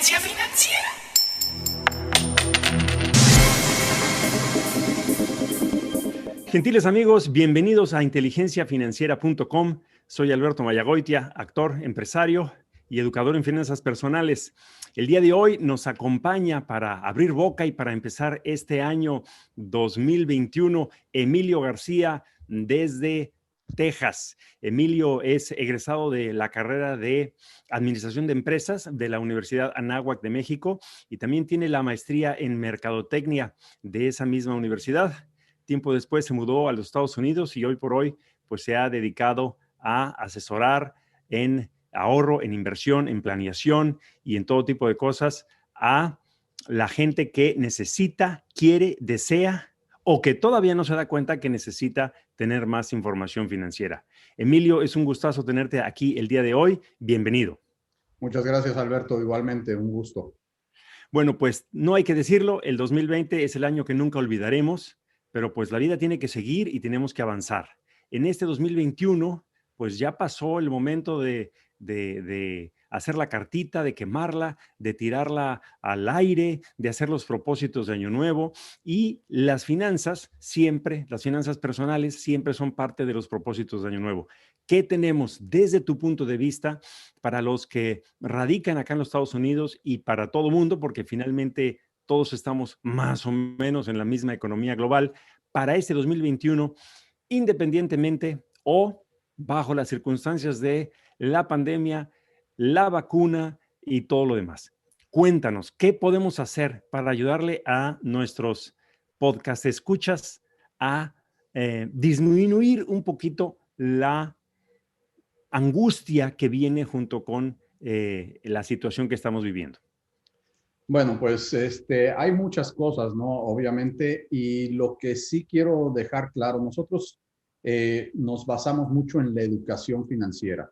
Inteligencia Financiera. Gentiles amigos, bienvenidos a inteligenciafinanciera.com. Soy Alberto Mayagoitia, actor, empresario y educador en finanzas personales. El día de hoy nos acompaña para abrir boca y para empezar este año 2021 Emilio García desde Texas. Emilio es egresado de la carrera de Administración de Empresas de la Universidad Anáhuac de México y también tiene la maestría en Mercadotecnia de esa misma universidad. Tiempo después se mudó a los Estados Unidos y hoy por hoy pues se ha dedicado a asesorar en ahorro, en inversión, en planeación y en todo tipo de cosas a la gente que necesita, quiere, desea o que todavía no se da cuenta que necesita tener más información financiera. Emilio, es un gustazo tenerte aquí el día de hoy. Bienvenido. Muchas gracias, Alberto. Igualmente, un gusto. Bueno, pues no hay que decirlo, el 2020 es el año que nunca olvidaremos, pero pues la vida tiene que seguir y tenemos que avanzar. En este 2021, pues ya pasó el momento de hacer la cartita, de quemarla, de tirarla al aire, de hacer los propósitos de Año Nuevo y las finanzas siempre, las finanzas personales siempre son parte de los propósitos de Año Nuevo. ¿Qué tenemos desde tu punto de vista para los que radican acá en los Estados Unidos y para todo mundo, porque finalmente todos estamos más o menos en la misma economía global, para este 2021, independientemente o bajo las circunstancias de la pandemia, la vacuna y todo lo demás? Cuéntanos, ¿qué podemos hacer para ayudarle a nuestros podcast escuchas a disminuir un poquito la angustia que viene junto con la situación que estamos viviendo? Bueno, pues hay muchas cosas, ¿no? Obviamente, y lo que sí quiero dejar claro, nosotros nos basamos mucho en la educación financiera,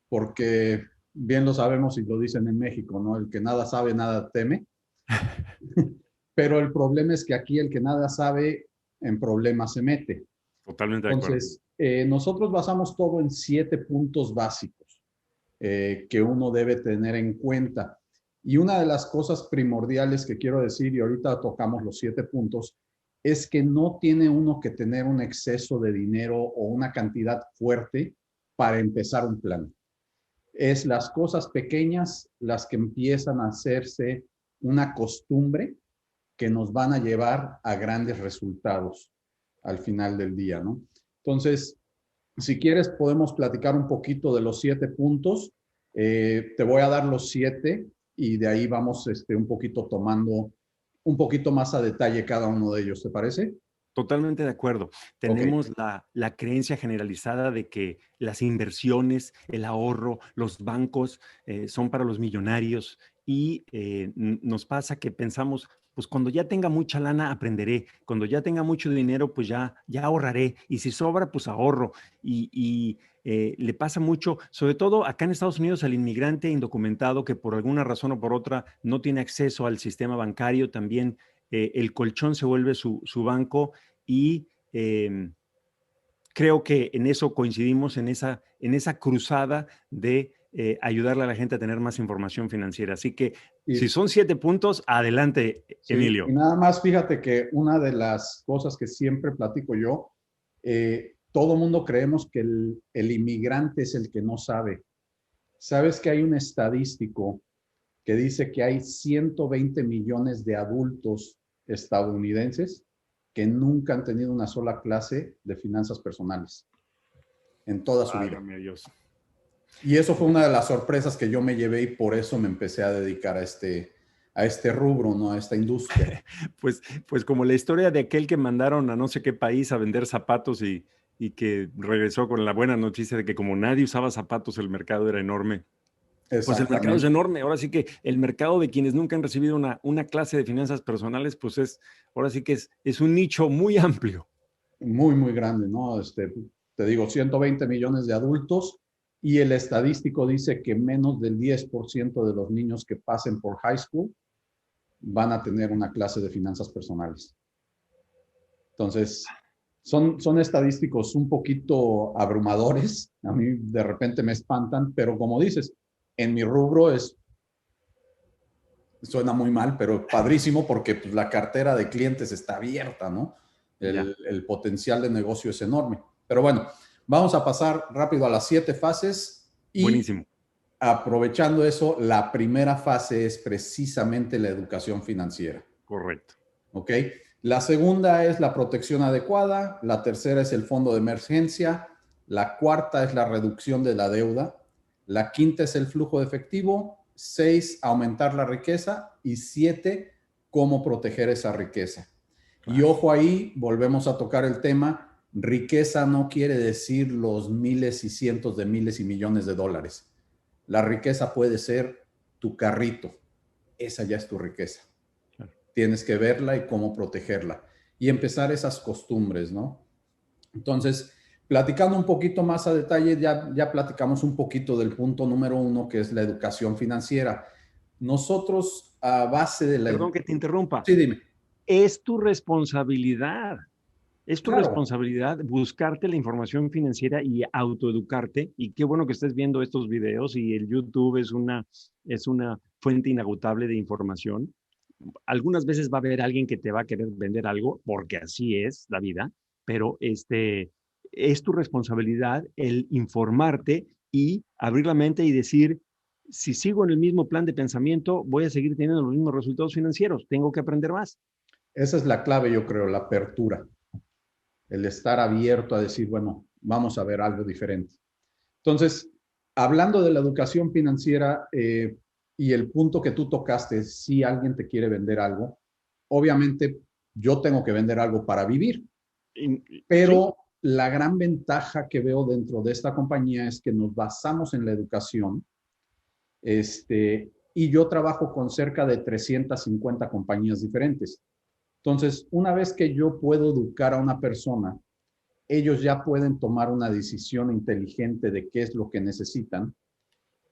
porque bien lo sabemos y lo dicen en México, ¿no? El que nada sabe, nada teme. Pero el problema es que aquí el que nada sabe, en problemas se mete. Totalmente de acuerdo. Entonces, nosotros basamos todo en 7 puntos básicos que uno debe tener en cuenta. Y una de las cosas primordiales que quiero decir, y ahorita tocamos los 7 puntos, es que no tiene uno que tener un exceso de dinero o una cantidad fuerte para empezar un plan. Es las cosas pequeñas las que empiezan a hacerse una costumbre que nos van a llevar a grandes resultados al final del día, ¿no? Entonces, si quieres, podemos platicar un poquito de los 7 puntos. Te voy a dar los 7 y de ahí vamos un poquito tomando un poquito más a detalle cada uno de ellos, ¿te parece? Totalmente de acuerdo. Tenemos la creencia generalizada de que las inversiones, el ahorro, los bancos son para los millonarios y nos pasa que pensamos, pues cuando ya tenga mucha lana aprenderé, cuando ya tenga mucho dinero pues ya ahorraré y si sobra pues ahorro y le pasa mucho, sobre todo acá en Estados Unidos, al inmigrante indocumentado que por alguna razón o por otra no tiene acceso al sistema bancario, también el colchón se vuelve su banco y creo que en eso coincidimos, en esa cruzada de ayudarle a la gente a tener más información financiera. Así que si son 7 puntos, adelante, sí, Emilio. Y nada más fíjate que una de las cosas que siempre platico yo, todo mundo creemos que el inmigrante es el que no sabe. ¿Sabes que hay un estadístico que dice que hay 120 millones de adultos estadounidenses que nunca han tenido una sola clase de finanzas personales en toda su vida? Dios. Y eso fue una de las sorpresas que yo me llevé y por eso me empecé a dedicar a este rubro, ¿no? A esta industria. Pues como la historia de aquel que mandaron a no sé qué país a vender zapatos y que regresó con la buena noticia de que como nadie usaba zapatos, el mercado era enorme. Pues el mercado es enorme. Ahora sí que el mercado de quienes nunca han recibido una clase de finanzas personales, pues ahora sí que es un nicho muy amplio. Muy, muy grande, ¿no? Te digo, 120 millones de adultos y el estadístico dice que menos del 10% de los niños que pasen por high school van a tener una clase de finanzas personales. Entonces, son estadísticos un poquito abrumadores. A mí de repente me espantan, pero como dices, en mi rubro es Suena muy mal, pero padrísimo porque pues, la cartera de clientes está abierta, ¿no? El potencial de negocio es enorme. Pero bueno, vamos a pasar rápido a las 7 fases y Buenísimo. aprovechando eso, la primera fase es precisamente la educación financiera. Correcto. ¿Ok? La segunda es la protección adecuada, la tercera es el fondo de emergencia, la cuarta es la reducción de la deuda, la quinta es el flujo de efectivo, 6, aumentar la riqueza y 7, cómo proteger esa riqueza. Claro. Y ojo ahí, volvemos a tocar el tema, riqueza no quiere decir los miles y cientos de miles y millones de dólares. La riqueza puede ser tu carrito, esa ya es tu riqueza. Claro. Tienes que verla y cómo protegerla y empezar esas costumbres, ¿no? Entonces, platicando un poquito más a detalle, ya platicamos un poquito del punto número 1, que es la educación financiera. Nosotros, a base de la... Perdón que te interrumpa. Sí, dime. Es tu responsabilidad. Es tu Claro. responsabilidad buscarte la información financiera y autoeducarte. Y qué bueno que estés viendo estos videos y el YouTube es una fuente inagotable de información. Algunas veces va a haber alguien que te va a querer vender algo, porque así es la vida, pero es tu responsabilidad el informarte y abrir la mente y decir, si sigo en el mismo plan de pensamiento, voy a seguir teniendo los mismos resultados financieros. Tengo que aprender más. Esa es la clave, yo creo, la apertura. El estar abierto a decir, bueno, vamos a ver algo diferente. Entonces, hablando de la educación financiera y el punto que tú tocaste, si alguien te quiere vender algo, obviamente yo tengo que vender algo para vivir, pero ¿sí? La gran ventaja que veo dentro de esta compañía es que nos basamos en la educación y yo trabajo con cerca de 350 compañías diferentes. Entonces, una vez que yo puedo educar a una persona, ellos ya pueden tomar una decisión inteligente de qué es lo que necesitan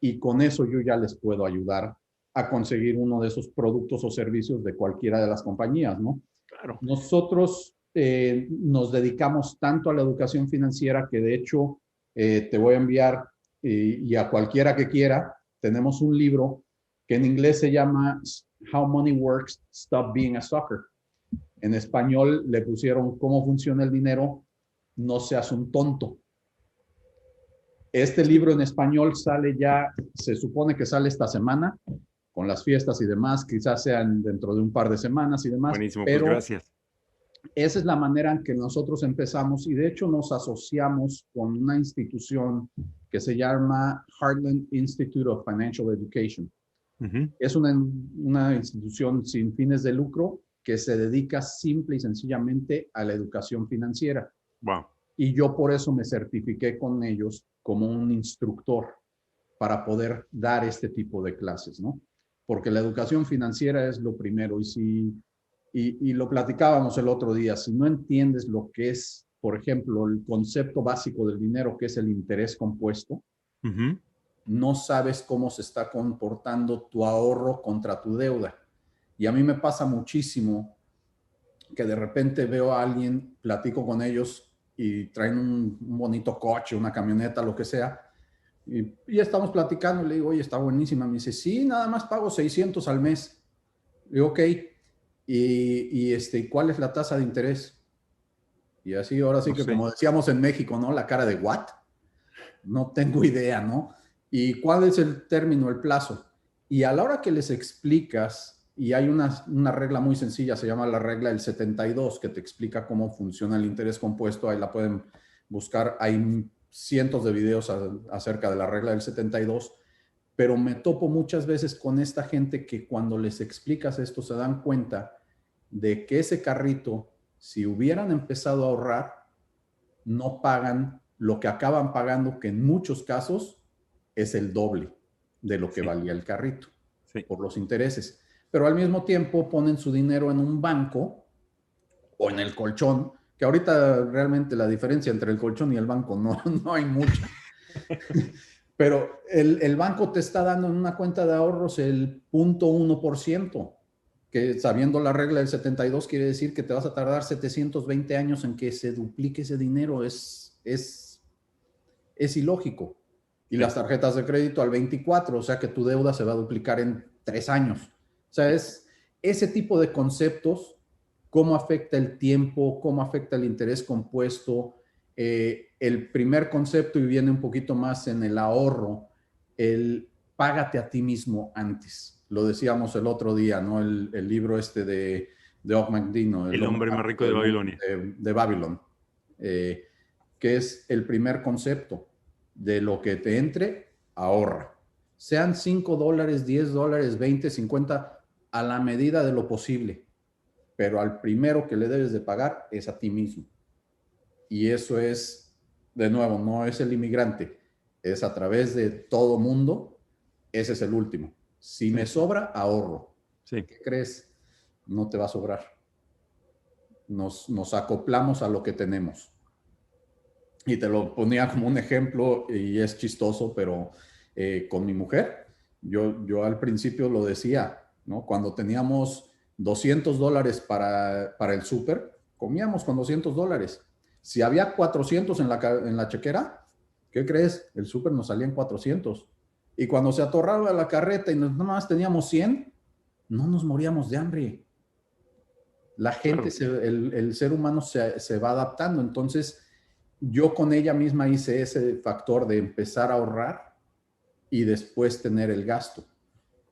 y con eso yo ya les puedo ayudar a conseguir uno de esos productos o servicios de cualquiera de las compañías, ¿no? Claro. Nosotros nos dedicamos tanto a la educación financiera que de hecho te voy a enviar y a cualquiera que quiera, tenemos un libro que en inglés se llama How Money Works, Stop Being a Sucker. En español le pusieron cómo funciona el dinero, no seas un tonto. Este libro en español sale ya, se supone que sale esta semana, con las fiestas y demás, quizás sean dentro de un par de semanas y demás. Buenísimo, pero pues gracias. Esa es la manera en que nosotros empezamos y de hecho nos asociamos con una institución que se llama Heartland Institute of Financial Education. Es una institución sin fines de lucro que se dedica simple y sencillamente a la educación financiera. Wow. Y yo por eso me certifiqué con ellos como un instructor para poder dar este tipo de clases, ¿no? Porque la educación financiera es lo primero y lo platicábamos el otro día, si no entiendes lo que es, por ejemplo, el concepto básico del dinero, que es el interés compuesto, no sabes cómo se está comportando tu ahorro contra tu deuda. Y a mí me pasa muchísimo que de repente veo a alguien, platico con ellos y traen un bonito coche, una camioneta, lo que sea, y ya estamos platicando, le digo, oye, está buenísima. Me dice, sí, nada más pago 600 al mes. Le digo, ok, ¿cuál es la tasa de interés? Y así, ahora sí que como decíamos en México, ¿no? La cara de, ¿what? No tengo idea, ¿no? ¿Y cuál es el término, el plazo? Y a la hora que les explicas, y hay una regla muy sencilla, se llama la regla del 72, que te explica cómo funciona el interés compuesto, ahí la pueden buscar, hay cientos de videos acerca de la regla del 72, pero me topo muchas veces con esta gente que cuando les explicas esto se dan cuenta de que ese carrito, si hubieran empezado a ahorrar, no pagan lo que acaban pagando, que en muchos casos es el doble de lo que valía el carrito por los intereses. Pero al mismo tiempo ponen su dinero en un banco o en el colchón, que ahorita realmente la diferencia entre el colchón y el banco no hay mucha. Pero el banco te está dando en una cuenta de ahorros el 0.1%, que sabiendo la regla del 72 quiere decir que te vas a tardar 720 años en que se duplique ese dinero. Es ilógico. Y las tarjetas de crédito al 24, o sea que tu deuda se va a duplicar en 3 años. sea, es ese tipo de conceptos, cómo afecta el tiempo, cómo afecta el interés compuesto. El primer concepto, y viene un poquito más en el ahorro, el págate a ti mismo antes. Lo decíamos el otro día, ¿no? El libro este de Og McDino, El El hombre hombre más más rico rico de del mundo, Babilonia. de Babylon, que es el primer concepto de lo que te entre, ahorra. Sean $5, $10, 20, 50, a la medida de lo posible. Pero al primero que le debes de pagar es a ti mismo. Y eso es, de nuevo, no es el inmigrante, es a través de todo mundo, ese es el último. Si me sobra, ahorro. Sí. ¿Qué crees? No te va a sobrar. Nos acoplamos a lo que tenemos. Y te lo ponía como un ejemplo y es chistoso, pero con mi mujer, yo al principio lo decía, ¿no? Cuando teníamos $200 para el súper, comíamos con $200. Si había 400 en la chequera, ¿qué crees? El súper nos salía en 400. Y cuando se atorraba la carreta y nada más teníamos 100, no nos moríamos de hambre. La gente, Claro. el ser humano se va adaptando. Entonces, yo con ella misma hice ese factor de empezar a ahorrar y después tener el gasto.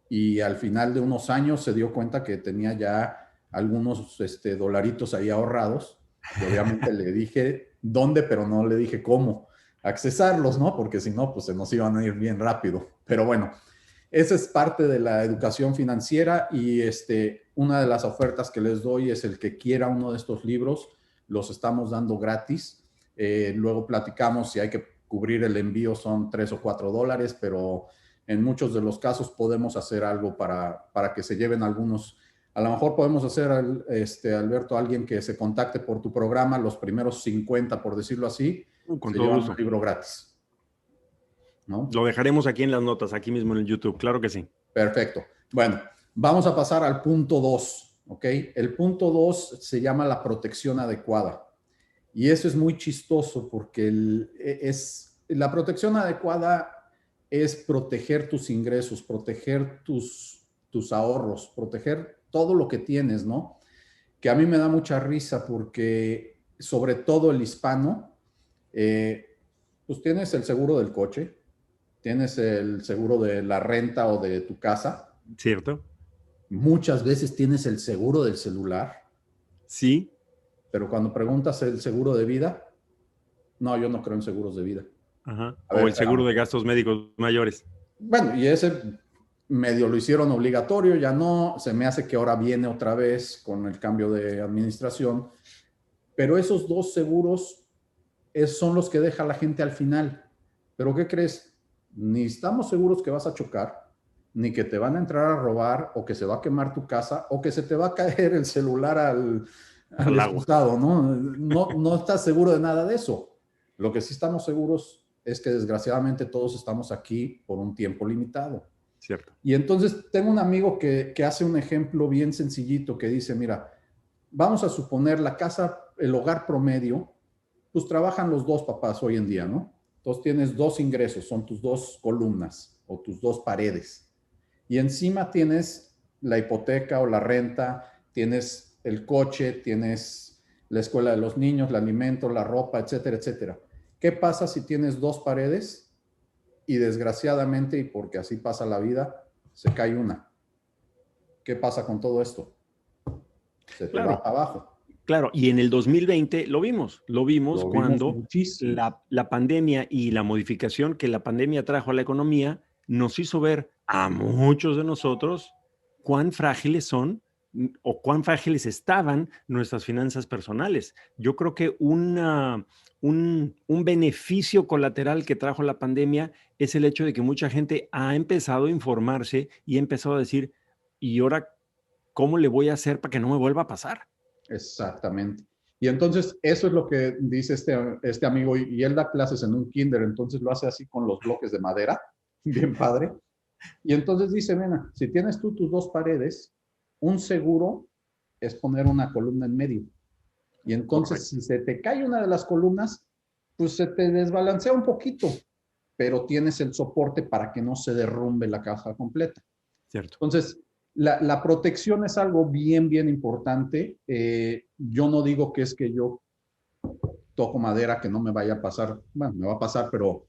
Y al final de unos años se dio cuenta que tenía ya algunos dolaritos ahí ahorrados. Y obviamente le dije dónde, pero no le dije cómo accesarlos, ¿no? Porque si no, pues se nos iban a ir bien rápido. Pero bueno, esa es parte de la educación financiera y una de las ofertas que les doy es el que quiera uno de estos libros, los estamos dando gratis. Luego platicamos si hay que cubrir el envío, son $3 o $4, pero en muchos de los casos podemos hacer algo para que se lleven algunos. A lo mejor podemos hacer, Alberto, alguien que se contacte por tu programa, los primeros 50, por decirlo así, Con se todo llevan un gusto. libro gratis, ¿no? Lo dejaremos aquí en las notas, aquí mismo en el YouTube, claro que sí. Perfecto. Bueno, vamos a pasar al punto 2, ¿ok? El punto 2 se llama la protección adecuada. Y eso es muy chistoso porque la protección adecuada es proteger tus ingresos, proteger tus ahorros, proteger todo lo que tienes, ¿no? Que a mí me da mucha risa porque sobre todo el hispano, pues tienes el seguro del coche, tienes el seguro de la renta o de tu casa, ¿Cierto? muchas veces tienes el seguro del celular, Sí. pero cuando preguntas el seguro de vida, no, yo no creo en seguros de vida. Ajá. A O ver, el seguro espérame. de gastos médicos mayores. Bueno, y ese medio lo hicieron obligatorio, ya no, se me hace que ahora viene otra vez con el cambio de administración, pero esos dos seguros son los que deja la gente al final. Pero ¿qué crees? Ni estamos seguros que vas a chocar, ni que te van a entrar a robar, o que se va a quemar tu casa, o que se te va a caer el celular al Al agua. excusado, ¿no? No estás seguro de nada de eso. Lo que sí estamos seguros es que desgraciadamente todos estamos aquí por un tiempo limitado. Cierto. Y entonces tengo un amigo que hace un ejemplo bien sencillito que dice, mira, vamos a suponer la casa, el hogar promedio, pues trabajan los dos papás hoy en día, ¿no? Entonces tienes dos ingresos, son tus dos columnas o tus dos paredes. Y encima tienes la hipoteca o la renta, tienes el coche, tienes la escuela de los niños, el alimento, la ropa, etcétera, etcétera. ¿Qué pasa si tienes dos paredes y desgraciadamente, y porque así pasa la vida, se cae una? ¿Qué pasa con todo esto? Se te va Claro. para abajo. Claro, y en el 2020 lo vimos Lo vimos cuando muchísimo. la pandemia y la modificación que la pandemia trajo a la economía nos hizo ver a muchos de nosotros cuán frágiles son o cuán frágiles estaban nuestras finanzas personales. Yo creo que un beneficio colateral que trajo la pandemia es el hecho de que mucha gente ha empezado a informarse y ha empezado a decir, ¿y ahora cómo le voy a hacer para que no me vuelva a pasar? Exactamente. Y entonces eso es lo que dice este amigo y él da clases en un kinder, entonces lo hace así con los bloques de madera, bien padre. Y entonces dice, mira, si tienes tú tus dos paredes, un seguro es poner una columna en medio. Y entonces Correcto, si se te cae una de las columnas, pues se te desbalancea un poquito, pero tienes el soporte para que no se derrumbe la casa completa. cierto. Entonces, La protección es algo bien, bien importante. Yo no digo que es que yo toco madera que no me vaya a pasar, bueno, me va a pasar, pero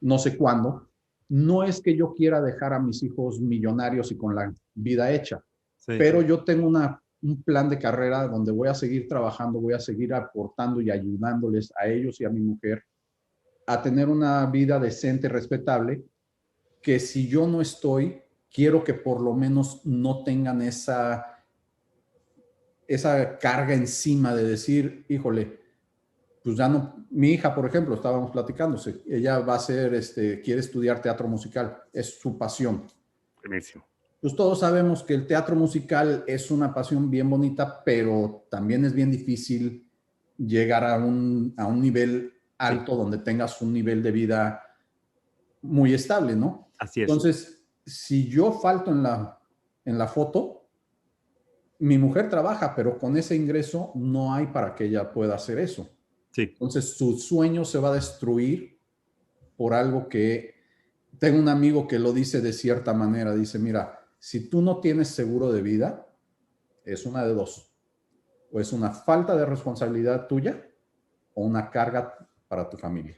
no sé cuándo. No es que yo quiera dejar a mis hijos millonarios y con la vida hecha, Sí, pero yo tengo un plan de carrera donde voy a seguir trabajando, voy a seguir aportando y ayudándoles a ellos y a mi mujer a tener una vida decente, respetable, que si yo no estoy, quiero que por lo menos no tengan esa carga encima de decir, híjole, pues ya no, mi hija, por ejemplo, estábamos platicándose, ella va a ser, quiere estudiar teatro musical, es su pasión. buenísimo. Pues todos sabemos que el teatro musical es una pasión bien bonita, pero también es bien difícil llegar a un nivel alto donde tengas un nivel de vida muy estable, ¿no? Así es. Entonces, si yo falto en la foto, mi mujer trabaja, pero con ese ingreso no hay para que ella pueda hacer eso. Sí, Entonces, su sueño se va a destruir por algo que... Tengo un amigo que lo dice de cierta manera, dice, mira, si tú no tienes seguro de vida, es una de dos. O es una falta de responsabilidad tuya o una carga para tu familia.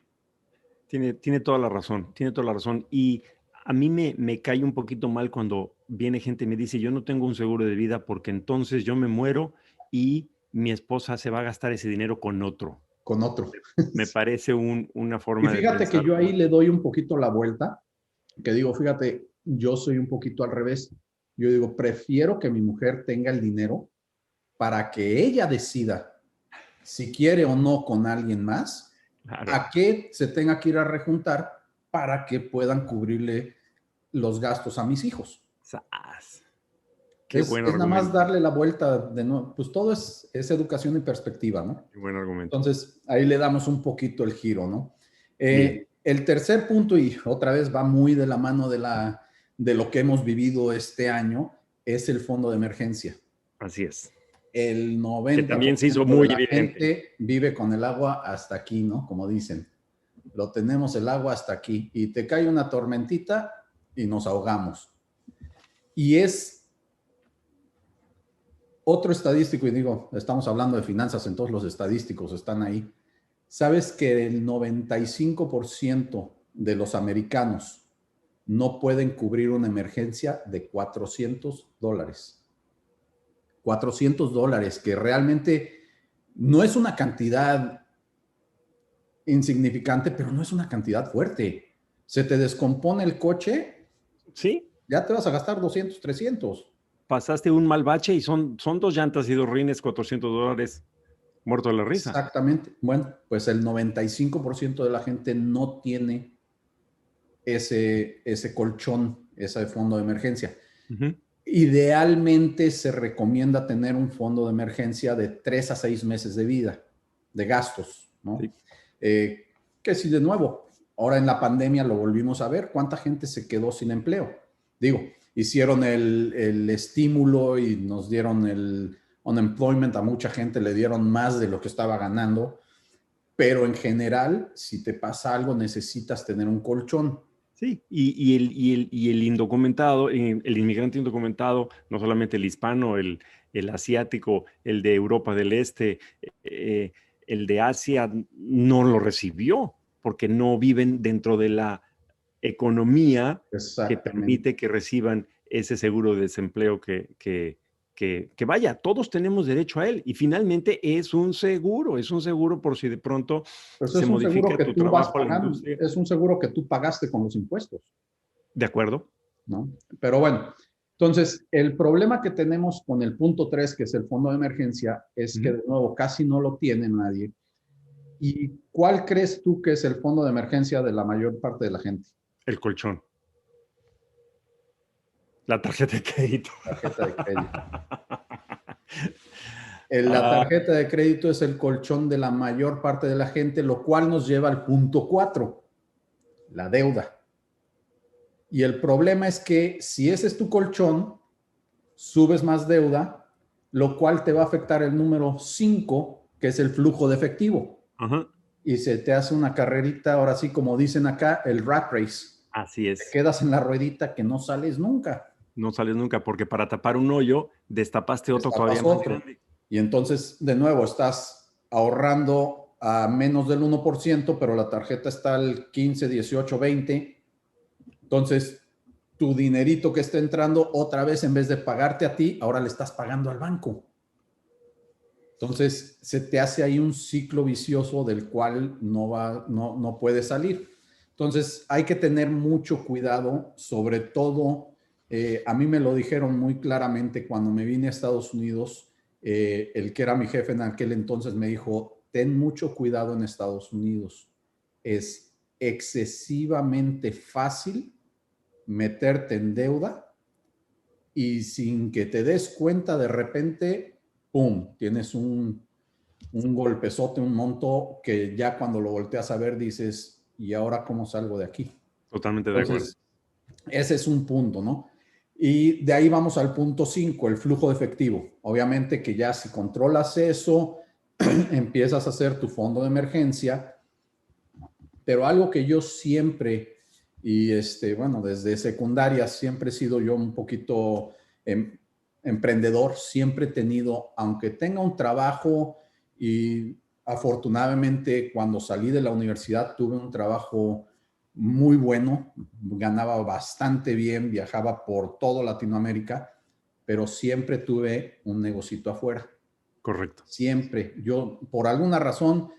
tiene toda la razón, tiene toda la razón. Y a mí me cae un poquito mal cuando viene gente y me dice, yo no tengo un seguro de vida porque entonces yo me muero y mi esposa se va a gastar ese dinero con otro. Con otro. Me parece una Y forma de fíjate que pensar. yo ahí le doy un poquito la vuelta, que digo, fíjate, yo soy un poquito al revés. Yo digo, prefiero que mi mujer tenga el dinero para que ella decida si quiere o no con alguien más, Claro. a que se tenga que ir a rejuntar para que puedan cubrirle los gastos a mis hijos. ¡Sas! Qué Es, buen es nada más argumento, darle la vuelta de nuevo. Pues todo es educación y perspectiva, ¿no? qué buen argumento. Entonces, ahí le damos un poquito el giro, ¿no? Bien, El tercer punto, y otra vez va muy de la mano de lo que hemos vivido este año, es el fondo de emergencia. así es. El Que noventa por también se hizo ciento de muy la evidente. gente vive con el agua hasta aquí, ¿no? Como dicen, lo tenemos el agua hasta aquí y te cae una tormentita y nos ahogamos. Y es otro estadístico, y digo, estamos hablando de finanzas, en todos los estadísticos están ahí. ¿Sabes que el 95% de los americanos no pueden cubrir una emergencia de $400? $400, que realmente no es una cantidad insignificante, pero no es una cantidad fuerte. Se te descompone el coche, Sí, ya te vas a gastar 200, 300. pasaste un mal bache y son dos llantas y dos rines, $400, muerto de la risa. Exactamente. Bueno, pues el 95% de la gente no tiene ese colchón, ese fondo de emergencia. Ujú. Idealmente se recomienda tener un fondo de emergencia de 3 a 6 meses de vida, de gastos, ¿no? Sí, Que si de nuevo, ahora en la pandemia lo volvimos a ver, ¿cuánta gente se quedó sin empleo? Digo, hicieron el estímulo y nos dieron el unemployment, a mucha gente le dieron más de lo que estaba ganando, pero en general, si te pasa algo, necesitas tener un colchón. sí. Y el indocumentado, el inmigrante indocumentado, no solamente el hispano, el asiático, el de Europa del Este, eh, el de Asia, no lo recibió porque no viven dentro de la economía que Exactamente. permite que reciban ese seguro de desempleo que vaya, todos tenemos derecho a él y finalmente es un seguro por si de pronto Pues se es un seguro modifica que tu tú vas trabajo a la pagando, industria. es un seguro que tú pagaste con los impuestos, ¿De acuerdo? ¿no? Pero bueno, entonces el problema que tenemos con el punto 3, que es el fondo de emergencia, es que Ujú. de nuevo casi no lo tiene nadie. ¿Y cuál crees tú que es el fondo de emergencia de la mayor parte de la gente? El colchón, la tarjeta de crédito. Tarjeta de crédito. La Ah, tarjeta de crédito es el colchón de la mayor parte de la gente, lo cual nos lleva al punto 4, la deuda. Y el problema es que si ese es tu colchón, subes más deuda, lo cual te va a afectar el número 5, que es el flujo de efectivo. ajá, Y se te hace una carrerita, ahora sí, como dicen acá, el rat race. así Te es. quedas en la ruedita que no sales nunca. No sales nunca, porque para tapar un hoyo, destapaste otro todavía más grande. Y entonces, de nuevo, estás ahorrando a menos del 1%, pero la tarjeta está al 15, 18, 20. Entonces, tu dinerito que está entrando, otra vez, en vez de pagarte a ti, ahora le estás pagando al banco. Entonces, se te hace ahí un ciclo vicioso del cual no puedes salir. Entonces, hay que tener mucho cuidado, sobre todo, a mí me lo dijeron muy claramente cuando me vine a Estados Unidos, el que era mi jefe en aquel entonces me dijo, ten mucho cuidado en Estados Unidos. Es excesivamente fácil meterte en deuda y sin que te des cuenta de repente, ¡pum!, tienes un golpezote, un monto que ya cuando lo volteas a ver dices, ¿y ahora cómo salgo de aquí? Totalmente de acuerdo. Entonces, ese es un punto, ¿no? Y de ahí vamos al punto 5, el flujo de efectivo. Obviamente que ya si controlas eso, empiezas a hacer tu fondo de emergencia, pero algo que yo siempre, y bueno, desde secundaria siempre he sido yo un poquito emprendedor, siempre he tenido, aunque tenga un trabajo y afortunadamente cuando salí de la universidad tuve un trabajo muy bueno, ganaba bastante bien, viajaba por todo Latinoamérica, pero siempre tuve un negocito afuera. Correcto. Siempre. Yo, por alguna razón,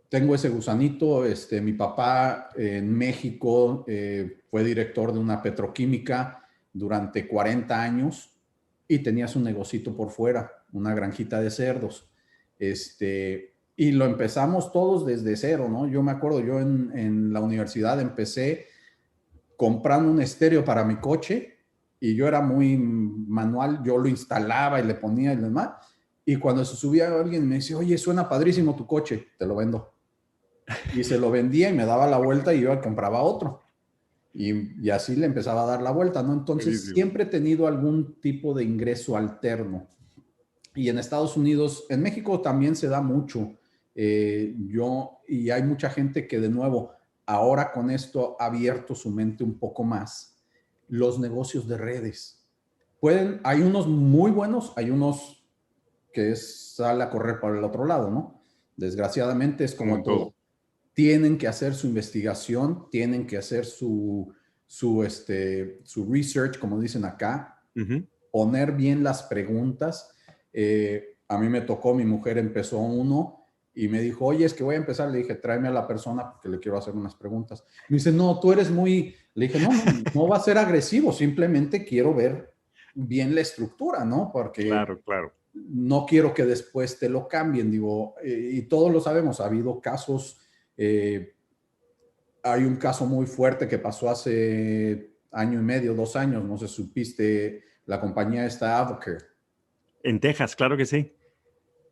tengo ese gusanito. Mi papá en México fue director de una petroquímica durante 40 años y tenía su negocito por fuera, una granjita de cerdos. Y lo empezamos todos desde cero, ¿no? Yo me acuerdo, yo en la universidad empecé comprando un estéreo para mi coche y yo era muy manual, yo lo instalaba y le ponía y demás. Y cuando se subía alguien me decía, oye, suena padrísimo tu coche, te lo vendo. Y se lo vendía y me daba la vuelta y yo compraba otro. Y así le empezaba a dar la vuelta, ¿no? Entonces, Buenísimo. siempre he tenido algún tipo de ingreso alterno. Y en Estados Unidos, en México también se da mucho. Y hay mucha gente que de nuevo, ahora con esto ha abierto su mente un poco más. Los negocios de redes. Hay unos muy buenos, hay unos que sale a correr para el otro lado, ¿no? Desgraciadamente es Como como en todo. todo. Tienen que hacer su investigación, tienen que hacer su research, como dicen acá, poner bien las preguntas. A mí me tocó, mi mujer empezó uno y me dijo, oye, es que voy a empezar. Le dije, tráeme a la persona porque le quiero hacer unas preguntas. Me dice, no, tú eres muy... Le dije, no va a ser agresivo, simplemente quiero ver bien la estructura, ¿no? Porque Claro, claro. no quiero que después te lo cambien, digo, y todos lo sabemos, ha habido casos, hay un caso muy fuerte que pasó hace año y medio, 2 años, no sé si supiste, la compañía esta Avocare. En Texas, claro que sí.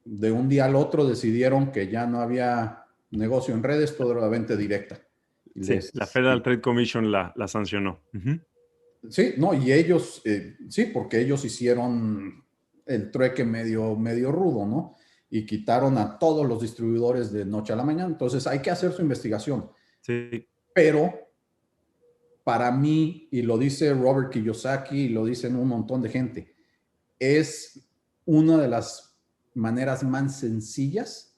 De un día al otro decidieron que ya no había negocio en redes, todo era venta directa. Sí, la Federal Trade Commission la sancionó. Sí, no, y ellos, sí, porque ellos hicieron el trueque medio rudo, ¿no? Y quitaron a todos los distribuidores de noche a la mañana. Entonces hay que hacer su investigación. Sí. Pero para mí, y lo dice Robert Kiyosaki, y lo dicen un montón de gente, es una de las maneras más sencillas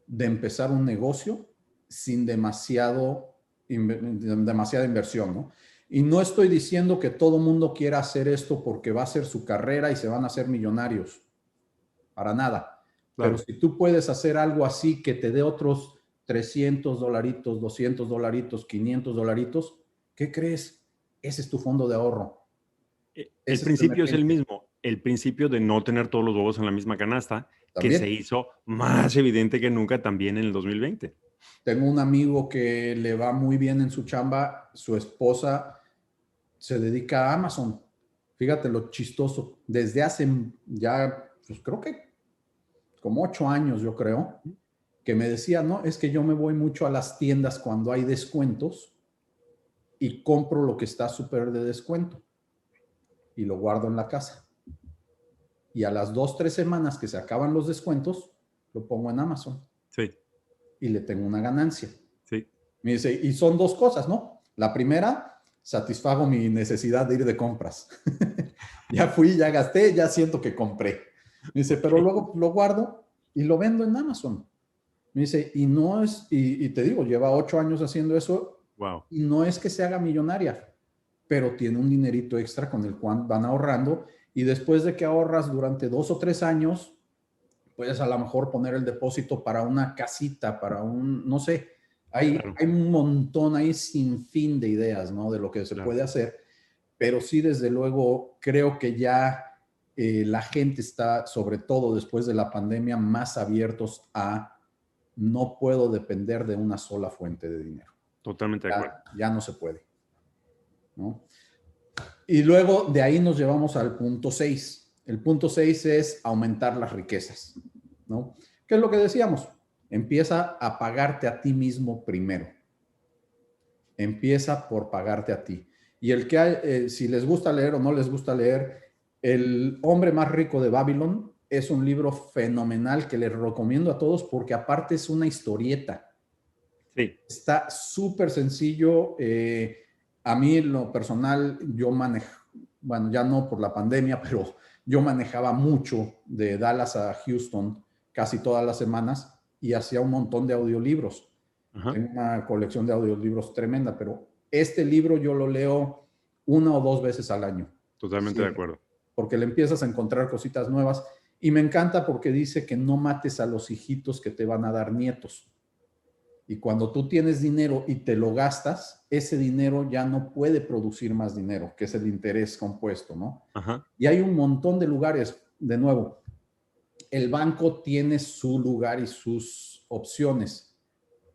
de empezar un negocio sin demasiada inversión, ¿no? Y no estoy diciendo que todo mundo quiera hacer esto porque va a ser su carrera y se van a hacer millonarios. Para nada. Pero Claro. si tú puedes hacer algo así que te dé otros $300, $200, $500, ¿qué crees? Ese es tu fondo de ahorro. El Esa es tu principio es el emergencia. mismo, el principio de no tener todos los huevos en la misma canasta, que se También hizo más evidente que nunca también en el 2020. tengo un amigo que le va muy bien en su chamba, su esposa se dedica a Amazon. Fíjate lo chistoso. Desde hace ya, pues creo que como 8 años, yo creo, que me decía, no, es que yo me voy mucho a las tiendas cuando hay descuentos y compro lo que está súper de descuento y lo guardo en la casa. Y a las 2, 3 semanas que se acaban los descuentos, lo pongo en Amazon Sí, y le tengo una ganancia. sí. Me dice, y son dos cosas, ¿no? La primera, satisfago mi necesidad de ir de compras. Ya fui, ya gasté, ya siento que compré. Me dice, pero luego lo guardo y lo vendo en Amazon. Me dice, y no es, y te digo, lleva 8 años haciendo eso, Wow. y no es que se haga millonaria, pero tiene un dinerito extra con el cual van ahorrando, y después de que ahorras durante 2 o 3 años, puedes a lo mejor poner el depósito para una casita, para un, no sé, Claro, hay un montón, hay sin fin de ideas, ¿no? De lo que se claro. puede hacer, pero sí, desde luego, creo que ya la gente está, sobre todo después de la pandemia, más abiertos a no puedo depender de una sola fuente de dinero. Totalmente de acuerdo. Ya no se puede, ¿no? Y luego de ahí nos llevamos al punto 6. El punto 6 es aumentar las riquezas, ¿no? ¿Qué es lo que decíamos? Empieza a pagarte a ti mismo primero. Empieza por pagarte a ti. Y el que, si les gusta leer o no les gusta leer, El hombre más rico de Babilón es un libro fenomenal que les recomiendo a todos porque aparte es una historieta. Sí. Está súper sencillo. A mí, en lo personal, yo manejo, bueno, ya no por la pandemia, pero yo manejaba mucho de Dallas a Houston casi todas las semanas y hacía un montón de audiolibros. Ajá. Tengo una colección de audiolibros tremenda, pero este libro yo lo leo 1 o 2 veces al año. Totalmente de Siempre, acuerdo. porque le empiezas a encontrar cositas nuevas. Y me encanta porque dice que no mates a los hijitos que te van a dar nietos. Y cuando tú tienes dinero y te lo gastas, ese dinero ya no puede producir más dinero, que es el interés compuesto, ¿no? Ajá. Y hay un montón de lugares, de nuevo, el banco tiene su lugar y sus opciones,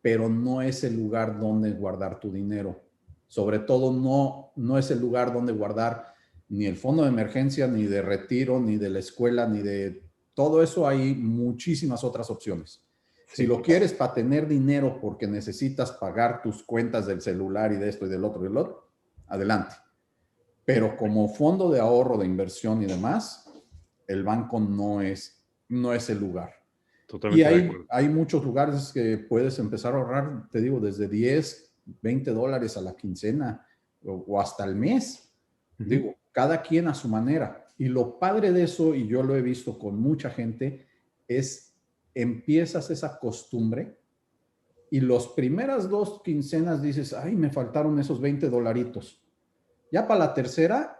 pero no es el lugar donde guardar tu dinero. Sobre todo no es el lugar donde guardar ni el fondo de emergencia, ni de retiro, ni de la escuela, ni de todo eso. Hay muchísimas otras opciones. Si Sí. lo quieres para tener dinero porque necesitas pagar tus cuentas del celular y de esto y del otro, adelante. Pero como fondo de ahorro, de inversión y demás, el banco no es el lugar. Y Totalmente de acuerdo. hay muchos lugares que puedes empezar a ahorrar, te digo, desde 10, $20 a la quincena o hasta el mes. Ujú. Digo, cada quien a su manera. Y lo padre de eso, y yo lo he visto con mucha gente, es empiezas esa costumbre y los primeras 2 quincenas dices, ay, me faltaron esos $20. Ya para la tercera,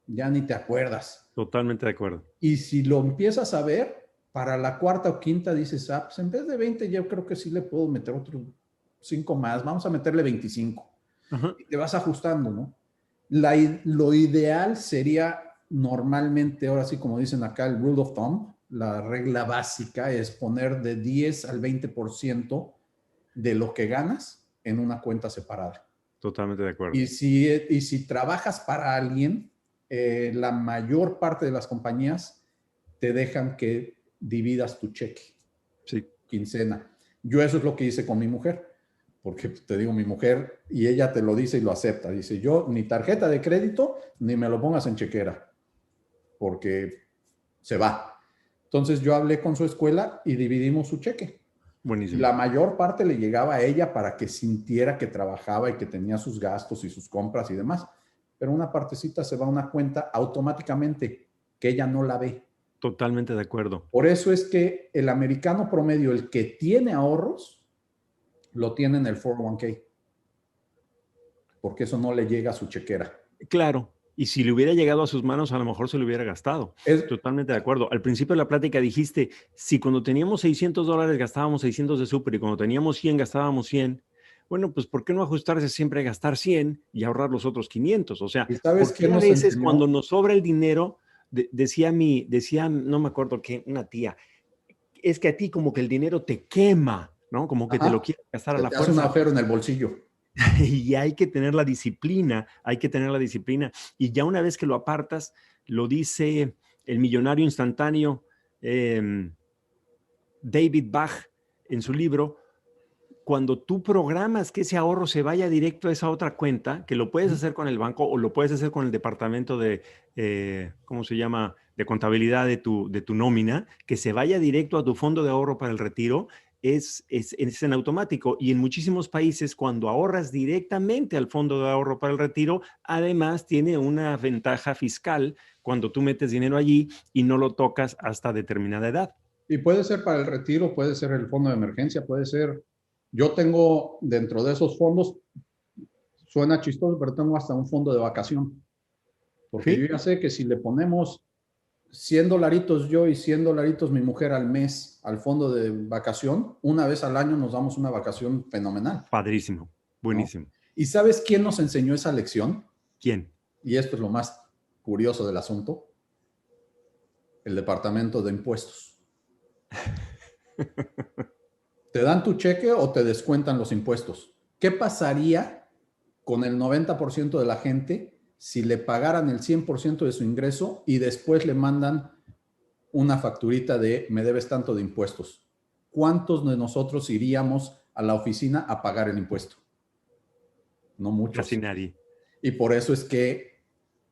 ya ni te acuerdas. Totalmente de acuerdo. Y si lo empiezas a ver, para la cuarta o quinta dices, ah, pues en vez de 20, yo creo que sí le puedo meter otros 5 más, vamos a meterle 25. Ajá. Y te vas ajustando, ¿no? Lo ideal sería normalmente, ahora sí como dicen acá, el rule of thumb, la regla básica es poner de 10 al 20% de lo que ganas en una cuenta separada. Totalmente de acuerdo. Y si trabajas para alguien, la mayor parte de las compañías te dejan que dividas tu cheque, Sí. quincena. Yo eso es lo que hice con mi mujer, porque te digo, mi mujer, y ella te lo dice y lo acepta, dice, yo ni tarjeta de crédito, ni me lo pongas en chequera, porque se va. Entonces yo hablé con su escuela y dividimos su cheque. Y Buenísimo. la mayor parte le llegaba a ella para que sintiera que trabajaba y que tenía sus gastos y sus compras y demás. Pero una partecita se va a una cuenta automáticamente que ella no la ve. Totalmente de acuerdo. Por eso es que el americano promedio, el que tiene ahorros, lo tiene en el 401k, porque eso no le llega a su chequera. Claro. Y si le hubiera llegado a sus manos, a lo mejor se lo hubiera gastado. Es, Totalmente de acuerdo. Al principio de la plática dijiste, si cuando teníamos $600 gastábamos 600 de súper y cuando teníamos 100 gastábamos 100, bueno, pues ¿por qué no ajustarse siempre a gastar 100 y ahorrar los otros 500? O sea, ¿Y sabes ¿por qué qué a nos veces enseñó? cuando nos sobra el dinero, decía, no me acuerdo qué, una tía, es que a ti como que el dinero te quema, ¿no? Como que te lo Ajá, quieres gastar a se la te hace un fuerza. agujero en el bolsillo. Y hay que tener la disciplina, hay que tener la disciplina. Y ya una vez que lo apartas, lo dice el millonario instantáneo, David Bach, en su libro, cuando tú programas que ese ahorro se vaya directo a esa otra cuenta, que lo puedes hacer con el banco o lo puedes hacer con el departamento de, ¿cómo se llama?, de contabilidad de tu nómina, que se vaya directo a tu fondo de ahorro para el retiro, es en automático. Y en muchísimos países, cuando ahorras directamente al fondo de ahorro para el retiro, además tiene una ventaja fiscal cuando tú metes dinero allí y no lo tocas hasta determinada edad. Y puede ser para el retiro, puede ser el fondo de emergencia, puede ser... Yo tengo dentro de esos fondos, suena chistoso, pero tengo hasta un fondo de vacación. Porque ¿Sí? yo ya sé que si le ponemos $100 yo y $100 mi mujer al mes al fondo de vacación, una vez al año nos damos una vacación fenomenal, Padrísimo, ¿no? buenísimo. ¿Y sabes quién nos enseñó esa lección? ¿Quién? Y esto es lo más curioso del asunto, el Departamento de Impuestos. ¿Te dan tu cheque o te descuentan los impuestos? ¿Qué pasaría con el 90% de la gente si le pagaran el 100% de su ingreso y después le mandan una facturita de me debes tanto de impuestos? ¿Cuántos de nosotros iríamos a la oficina a pagar el impuesto? No Casi muchos. nadie. Y por eso es que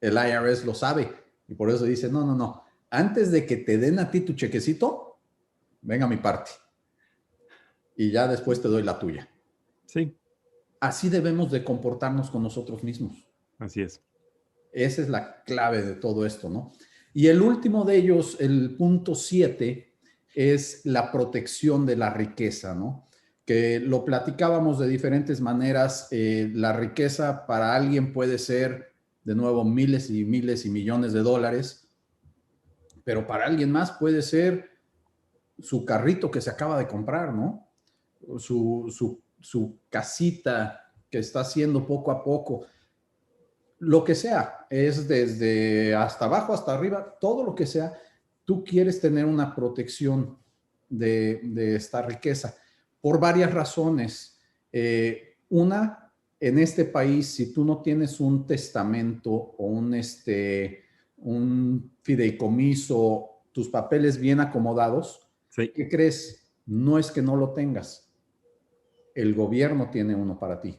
el IRS lo sabe. Y por eso dice, no, no, no. Antes de que te den a ti tu chequecito, venga mi parte. Y ya después te doy la tuya. Sí, Así debemos de comportarnos con nosotros mismos. así es. Esa es la clave de todo esto, ¿no? Y el último de ellos, el punto 7, es la protección de la riqueza, ¿no? Que lo platicábamos de diferentes maneras. La riqueza para alguien puede ser, de nuevo, miles y miles y millones de dólares, pero para alguien más puede ser su carrito que se acaba de comprar, ¿no? Su casita que está haciendo poco a poco. Lo que sea, es desde hasta abajo hasta arriba, todo lo que sea, tú quieres tener una protección de esta riqueza por varias razones. Una, en este país, si tú no tienes un testamento o un fideicomiso, tus papeles bien acomodados, Sí. ¿qué crees? No es que no lo tengas, el gobierno tiene uno para ti.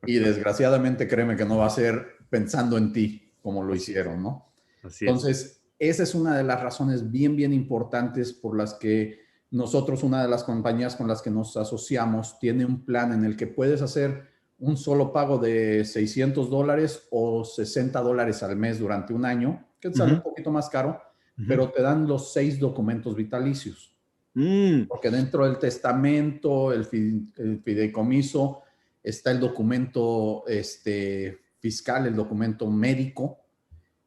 Y desgraciadamente créeme que no va a ser pensando en ti como lo hicieron, ¿no? Así es. Entonces, esa es una de las razones bien, bien importantes por las que nosotros, una de las compañías con las que nos asociamos, tiene un plan en el que puedes hacer un solo pago de $600 o $60 al mes durante un año, que te sale un poquito más caro, pero te dan los 6 documentos vitalicios. Porque dentro del testamento, el fideicomiso, está el documento fiscal, el documento médico,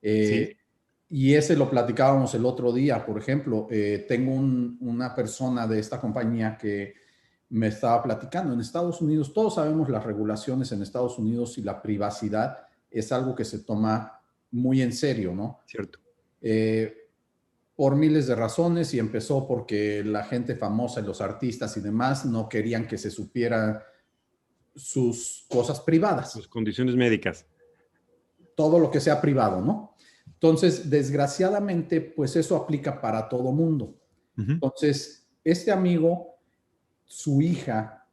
Sí. y ese lo platicábamos el otro día. Por ejemplo, tengo una persona de esta compañía que me estaba platicando. En Estados Unidos, todos sabemos las regulaciones en Estados Unidos y la privacidad es algo que se toma muy en serio, ¿no? Cierto. Por miles de razones, y empezó porque la gente famosa y los artistas y demás no querían que se supiera sus cosas privadas, Sus condiciones médicas. todo lo que sea privado, ¿no? Entonces, desgraciadamente, pues eso aplica para todo mundo. Entonces, este amigo, su hija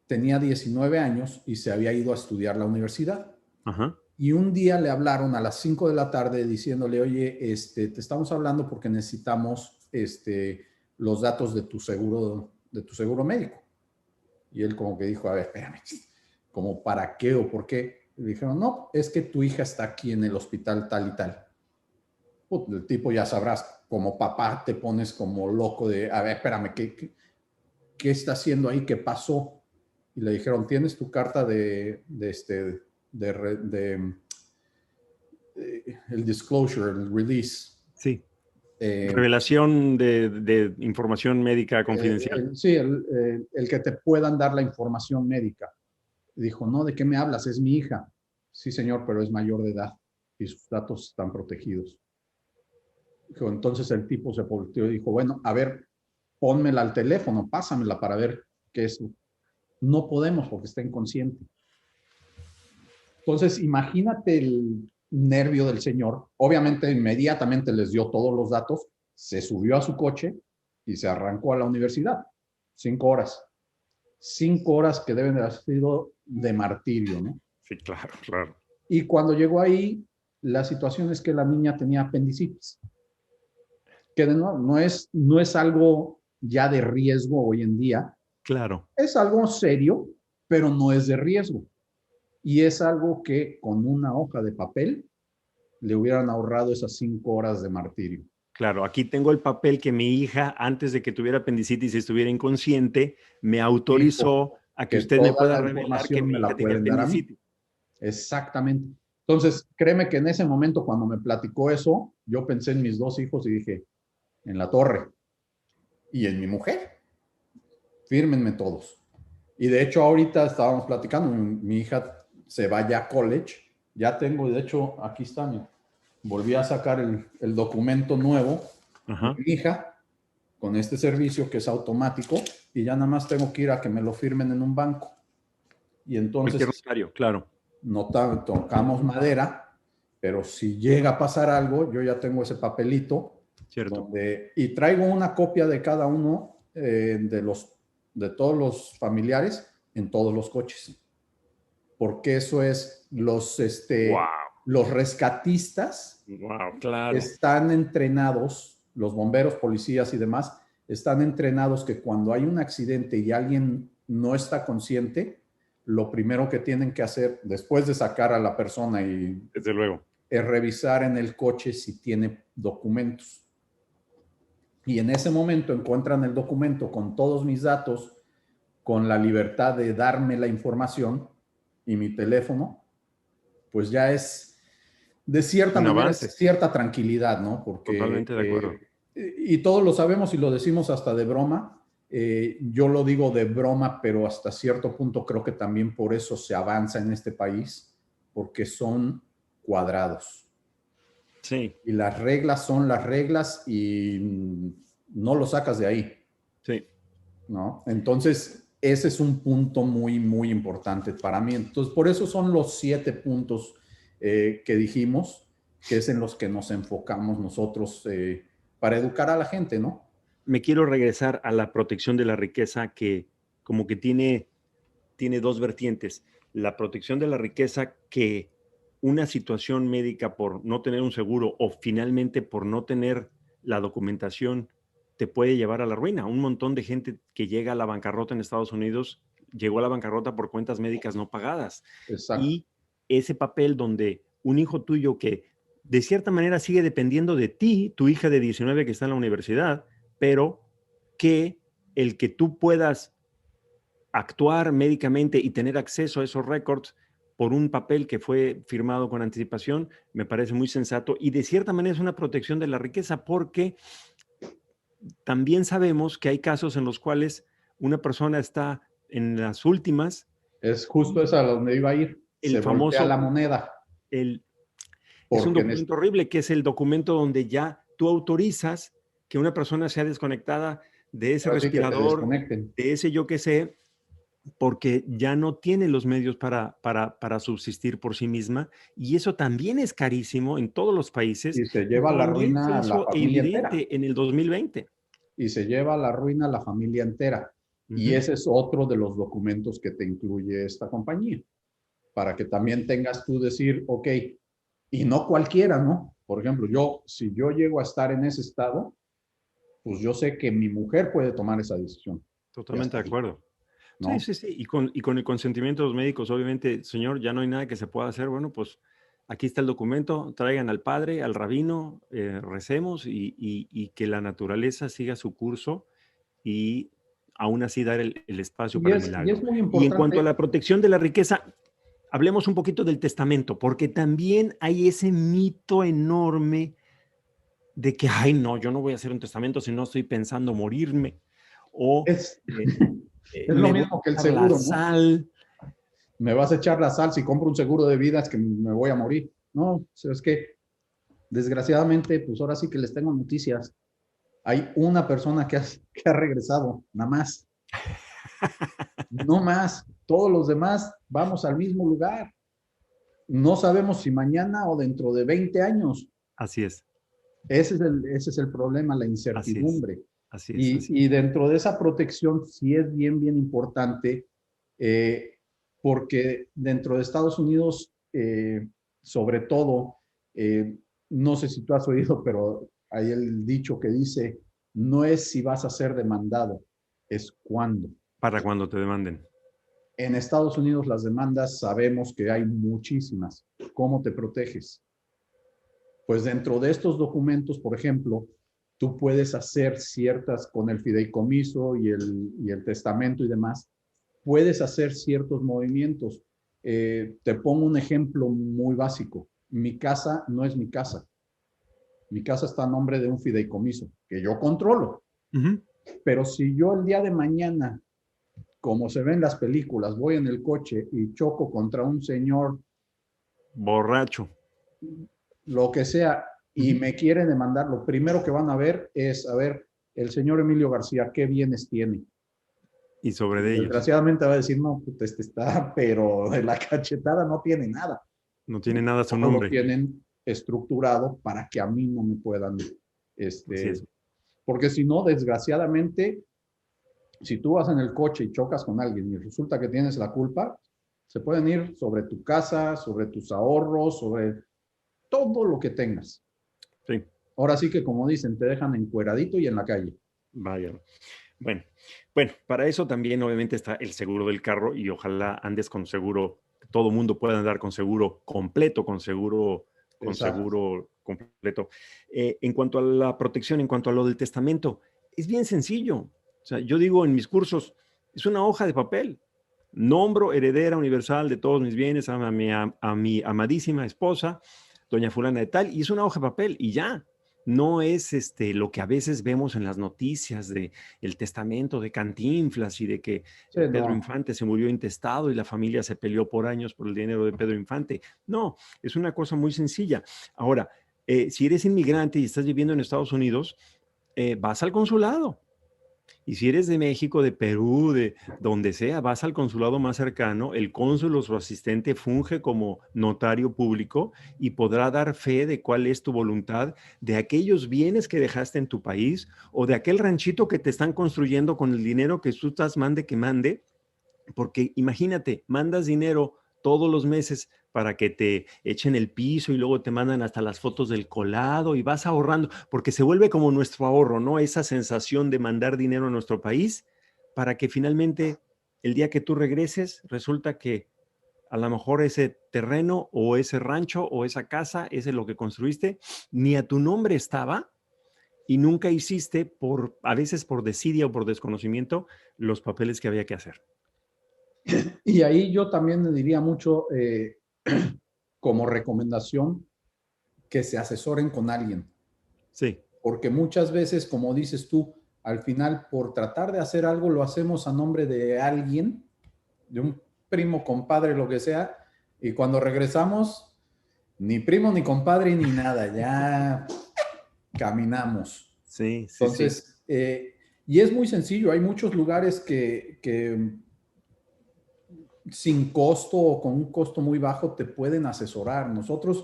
tenía 19 años y se había ido a estudiar la universidad. Ajá. Y un día le hablaron a las 5 de la tarde diciéndole, oye, te estamos hablando porque necesitamos los datos de tu seguro médico. Y él como que dijo, a ver, espérame, ¿como para qué o por qué? Y le dijeron, no, es que tu hija está aquí en el hospital tal y tal. El tipo, ya sabrás, como papá te pones como loco de, a ver, espérame, ¿qué está haciendo ahí? ¿Qué pasó? Y le dijeron, ¿tienes tu carta de el disclosure, el release? Sí. Eh, Revelación de información médica confidencial. sí, el que te puedan dar la información médica. Dijo, no, ¿de qué me hablas? Es mi hija. Sí, señor, pero es mayor de edad y sus datos están protegidos. Dijo, entonces el tipo se volteó y dijo, bueno, a ver, pónmela al teléfono, pásamela para ver qué es. No podemos porque está inconsciente. Entonces, imagínate el nervio del señor. Obviamente, inmediatamente les dio todos los datos, se subió a su coche y se arrancó a la universidad. 5 horas. 5 horas que deben de haber sido de martirio, ¿no? Sí, claro, claro. Y cuando llegó ahí, la situación es que la niña tenía apendicitis. Que no es algo ya de riesgo hoy en día. Claro. Es algo serio, pero no es de riesgo. Y es algo que con una hoja de papel le hubieran ahorrado esas 5 horas de martirio. Claro, aquí tengo el papel que mi hija, antes de que tuviera apendicitis y estuviera inconsciente, me Dijo autorizó a que que usted me toda pueda la revelar que información mi me hija la tenía pueden dar a mí. apendicitis. Exactamente. Entonces, créeme que en ese momento, cuando me platicó eso, yo pensé en mis 2 hijos y dije, en la torre y en mi mujer, fírmenme todos. Y de hecho, ahorita estábamos platicando, mi hija se va ya a college, ya tengo, de hecho, aquí está, volví a sacar el documento nuevo de Ajá. mi hija con este servicio que es automático y ya nada más tengo que ir a que me lo firmen en un banco. Y Cualquier entonces notario, claro. no tocamos madera, pero si llega a pasar algo, yo ya tengo ese papelito Cierto. donde, y traigo una copia de cada uno de todos los familiares en todos los coches. Porque eso es, Wow. los rescatistas Wow, claro. están entrenados, los bomberos, policías y demás, están entrenados que cuando hay un accidente y alguien no está consciente, lo primero que tienen que hacer después de sacar a la persona Desde luego. es revisar en el coche si tiene documentos. Y en ese momento encuentran el documento con todos mis datos, con la libertad de darme la información y mi teléfono, pues ya es, de cierta Un manera, avance. es cierta tranquilidad, ¿no? Porque, Totalmente de acuerdo. y todos lo sabemos y lo decimos hasta de broma, yo lo digo de broma, pero hasta cierto punto creo que también por eso se avanza en este país, porque son cuadrados. Sí. Y las reglas son las reglas y no lo sacas de ahí. Sí. ¿No? Entonces, ese es un punto muy, muy importante para mí. Entonces, por eso son los 7 puntos que dijimos, que es en los que nos enfocamos nosotros para educar a la gente, ¿no? Me quiero regresar a la protección de la riqueza que como que tiene dos vertientes. La protección de la riqueza que una situación médica por no tener un seguro o finalmente por no tener la documentación te puede llevar a la ruina. Un montón de gente que llega a la bancarrota en Estados Unidos llegó a la bancarrota por cuentas médicas no pagadas. Exacto. Y ese papel donde un hijo tuyo que de cierta manera sigue dependiendo de ti, tu hija de 19 que está en la universidad, pero que el que tú puedas actuar médicamente y tener acceso a esos récords por un papel que fue firmado con anticipación, me parece muy sensato y de cierta manera es una protección de la riqueza porque también sabemos que hay casos en los cuales una persona está en las últimas. Es justo esa a donde iba a ir. El Se voltea la famoso, moneda. es un Porque documento horrible que es el documento donde ya tú autorizas que una persona sea desconectada de ese así que se respirador, desconecten. de ese yo qué sé, porque ya no tiene los medios para subsistir por sí misma, y eso también es carísimo en todos los países, Y se y lleva a la también se ruina a la hizo familia entera. evidente en el 2020. Y se lleva a la ruina a la familia entera. Y ese es otro de los documentos que te incluye esta compañía, para que también tengas tú decir, ok, y no cualquiera, ¿no? Por ejemplo, si yo llego a estar en ese estado, pues yo sé que mi mujer puede tomar esa decisión. Y Totalmente hasta de ahí, acuerdo. Sí, ¿no? sí, sí. Y con el consentimiento de los médicos, obviamente, señor, ya no hay nada que se pueda hacer. Bueno, pues aquí está el documento, traigan al padre, al rabino, recemos y que la naturaleza siga su curso y aún así dar el espacio Y para el es milagro. muy Y en cuanto a importante, la protección de la riqueza, hablemos un poquito del testamento, porque también hay ese mito enorme de que, ay, no, yo no voy a hacer un testamento si no estoy pensando morirme, o es, es lo me voy mismo que a el echar la seguro, ¿no? sal. Me vas a echar la sal si compro un seguro de vida, es que me voy a morir. No, o sea, es que desgraciadamente, pues ahora sí que les tengo noticias. Hay una persona que ha regresado, nada más. No más. Todos los demás vamos al mismo lugar. No sabemos si mañana o dentro de 20 años. Así es, Ese es el problema, la así es, incertidumbre. así es, así Y dentro de esa protección sí es bien, bien importante, eh, porque dentro de Estados Unidos, sobre todo, no sé si tú has oído, pero hay el dicho que dice, No es si vas a ser demandado, es cuándo. Para cuando te demanden. En Estados Unidos las demandas sabemos que hay muchísimas. ¿Cómo te proteges? Pues dentro de estos documentos, por ejemplo, tú puedes hacer ciertas, con el fideicomiso y el testamento y demás, puedes hacer ciertos movimientos. Te pongo un ejemplo muy básico. Mi casa no es mi casa. Mi casa está a nombre de un fideicomiso que yo controlo. Ujú. Pero si yo el día de mañana, como se ve en las películas, voy en el coche y choco contra un señor, Borracho. lo que sea, y me quieren demandar, lo primero que van a ver es, a ver, el señor Emilio García, ¿qué bienes tiene? Y sobre de ellos. Desgraciadamente va a decir, no, pues este está, pero de la cachetada no tiene nada. No tiene nada a su Todo lo nombre. tienen estructurado para que a mí no me puedan, Así es. porque si no, desgraciadamente, si tú vas en el coche y chocas con alguien y resulta que tienes la culpa, se pueden ir sobre tu casa, sobre tus ahorros, sobre todo lo que tengas. Sí. Ahora sí que, como dicen, te dejan encueradito y en la calle. Vaya. Bueno, para eso también obviamente está el seguro del carro y ojalá andes con seguro, todo mundo pueda andar con seguro completo, con Exacto. seguro completo. En cuanto a la protección, en cuanto a lo del testamento, es bien sencillo. O sea, yo digo en mis cursos, es una hoja de papel. Nombro heredera universal de todos mis bienes a mi amadísima esposa, doña fulana de tal, y es una hoja de papel y ya. No es lo que a veces vemos en las noticias de el testamento de Cantinflas y de que Sí, Pedro no. Infante se murió intestado y la familia se peleó por años por el dinero de Pedro Infante. No, es una cosa muy sencilla. Ahora, si eres inmigrante y estás viviendo en Estados Unidos, vas al consulado. Y si eres de México, de Perú, de donde sea, vas al consulado más cercano, el cónsul o su asistente funge como notario público y podrá dar fe de cuál es tu voluntad de aquellos bienes que dejaste en tu país o de aquel ranchito que te están construyendo con el dinero que tú estás mande que mande, porque imagínate, mandas dinero todos los meses para que te echen el piso y luego te mandan hasta las fotos del colado y vas ahorrando, porque se vuelve como nuestro ahorro, ¿no? Esa sensación de mandar dinero a nuestro país para que finalmente el día que tú regreses resulta que a lo mejor ese terreno o ese rancho o esa casa, ese lo que construiste, ni a tu nombre estaba y nunca hiciste a veces por desidia o por desconocimiento, los papeles que había que hacer. Y ahí yo también le diría mucho como recomendación que se asesoren con alguien. Sí. Porque muchas veces, como dices tú, al final por tratar de hacer algo lo hacemos a nombre de alguien, de un primo, compadre, lo que sea, y cuando regresamos, ni primo, ni compadre, ni nada, ya caminamos. Sí, sí, sí. Entonces, y es muy sencillo, hay muchos lugares que sin costo o con un costo muy bajo te pueden asesorar. Nosotros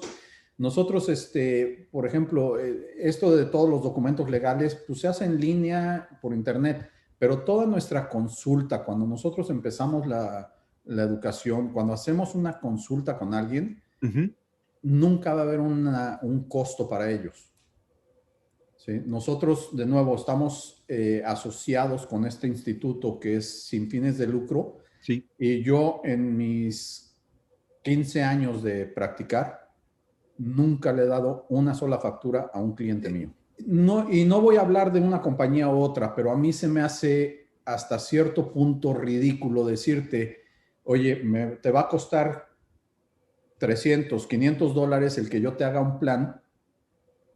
por ejemplo, esto de todos los documentos legales, pues se hace en línea por internet, pero toda nuestra consulta, cuando nosotros empezamos la educación, cuando hacemos una consulta con alguien, Ujú. nunca va a haber un costo para ellos. ¿Sí? Nosotros, de nuevo, estamos asociados con este instituto que es sin fines de lucro. Sí. Y yo en mis 15 años de practicar, nunca le he dado una sola factura a un cliente mío. No, y no voy a hablar de una compañía u otra, pero a mí se me hace hasta cierto punto ridículo decirte, oye, te va a costar 300, $500 el que yo te haga un plan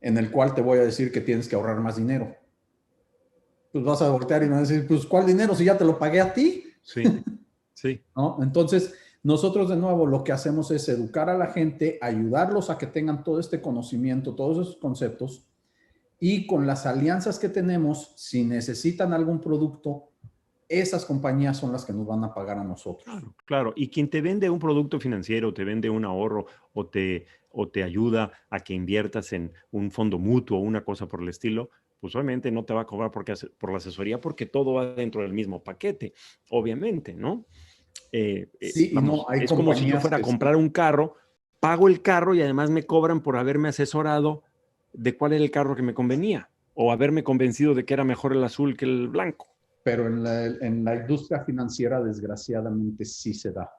en el cual te voy a decir que tienes que ahorrar más dinero. Pues vas a voltear y me vas a decir, pues ¿cuál dinero si ya te lo pagué a ti? Sí, sí. ¿No? Entonces, nosotros de nuevo lo que hacemos es educar a la gente, ayudarlos a que tengan todo este conocimiento, todos esos conceptos, y con las alianzas que tenemos, si necesitan algún producto, esas compañías son las que nos van a pagar a nosotros. Claro, claro. Y quien te vende un producto financiero, te vende un ahorro o te ayuda a que inviertas en un fondo mutuo o una cosa por el estilo, pues obviamente no te va a cobrar por la asesoría porque todo va dentro del mismo paquete, obviamente, ¿no? Sí, y no, Vamos, hay es como si yo compañías fuera a que comprar sí. un carro, pago el carro y además me cobran por haberme asesorado de cuál era el carro que me convenía. O haberme convencido de que era mejor el azul que el blanco. Pero en la industria financiera, desgraciadamente, sí se da.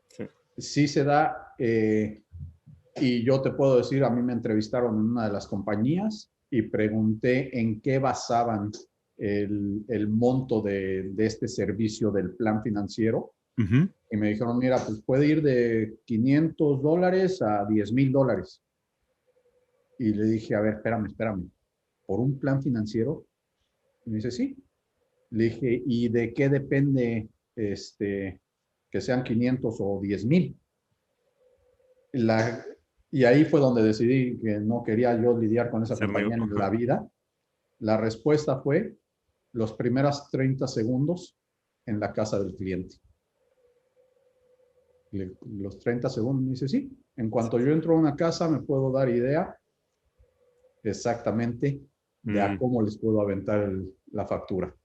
Sí. Sí se da. Y yo te puedo decir, a mí me entrevistaron en una de las compañías y pregunté en qué basaban el monto de este servicio del plan financiero. Uh-huh. Y me dijeron, mira, pues puede ir de $500 a $10,000. Y le dije, a ver, espérame, ¿por un plan financiero? Y me dice, sí. Le dije, ¿y de qué depende que sean 500 o 10,000? Y ahí fue donde decidí que no quería yo lidiar con esa compañía en la vida. La respuesta fue los primeros 30 segundos en la casa del cliente. Los 30 segundos, me dice, sí. En cuanto yo entro a una casa, me puedo dar idea exactamente de a cómo les puedo aventar la factura.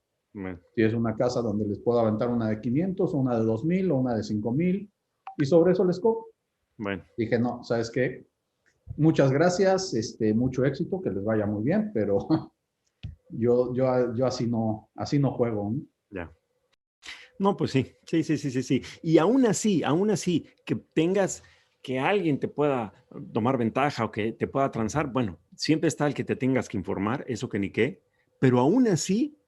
Si es una casa donde les puedo aventar una de 500, o una de 2,000, o una de 5,000, y sobre eso les cobro. Bueno. Dije, no, ¿sabes qué? Muchas gracias, mucho éxito, que les vaya muy bien, pero yo así no juego, ¿no? Ya. No, pues sí. Y aún así, que tengas, que alguien te pueda tomar ventaja o que te pueda transar, bueno, siempre está el que te tengas que informar, eso que ni qué, pero aún así,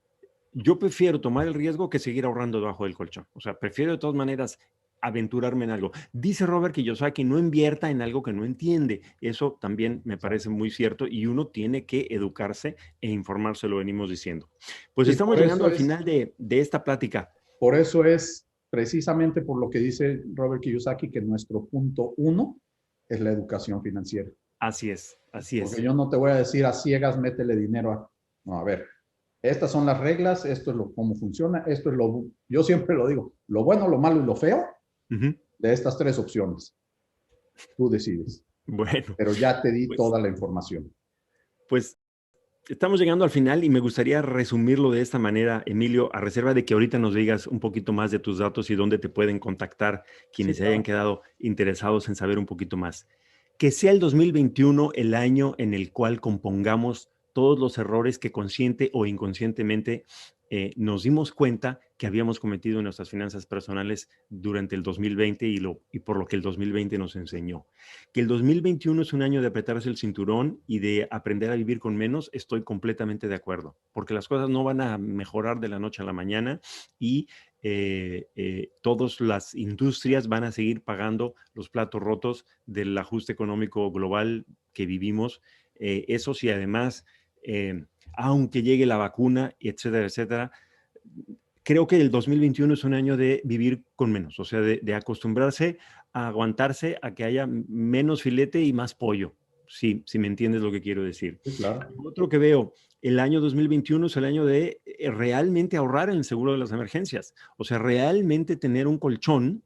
yo prefiero tomar el riesgo que seguir ahorrando debajo del colchón. O sea, prefiero de todas maneras aventurarme en algo. Dice Robert Kiyosaki, no invierta en algo que no entiende. Eso también me parece muy cierto y uno tiene que educarse e informarse, lo venimos diciendo. Pues Y estamos llegando al final de esta plática. Por eso es precisamente por lo que dice Robert Kiyosaki que nuestro punto 1 es la educación financiera. Así es. Porque yo no te voy a decir a ciegas, métele dinero. No, a ver, estas son las reglas, esto es cómo funciona, esto es yo siempre lo digo, lo bueno, lo malo y lo feo de estas 3 opciones. Tú decides. Bueno. Pero ya te di toda la información. Pues estamos llegando al final y me gustaría resumirlo de esta manera, Emilio, a reserva de que ahorita nos digas un poquito más de tus datos y dónde te pueden contactar quienes se hayan quedado interesados en saber un poquito más. Que sea el 2021 el año en el cual compongamos todos los errores que consciente o inconscientemente nos dimos cuenta que habíamos cometido en nuestras finanzas personales durante el 2020 y por lo que el 2020 nos enseñó. Que el 2021 es un año de apretarse el cinturón y de aprender a vivir con menos, estoy completamente de acuerdo, porque las cosas no van a mejorar de la noche a la mañana y todas las industrias van a seguir pagando los platos rotos del ajuste económico global que vivimos. Eso sí, además, aunque llegue la vacuna, etcétera, etcétera, creo que el 2021 es un año de vivir con menos, o sea, de acostumbrarse a aguantarse a que haya menos filete y más pollo, si me entiendes lo que quiero decir. Sí, claro. Otro que veo, el año 2021 es el año de realmente ahorrar en el seguro de las emergencias, o sea, realmente tener un colchón,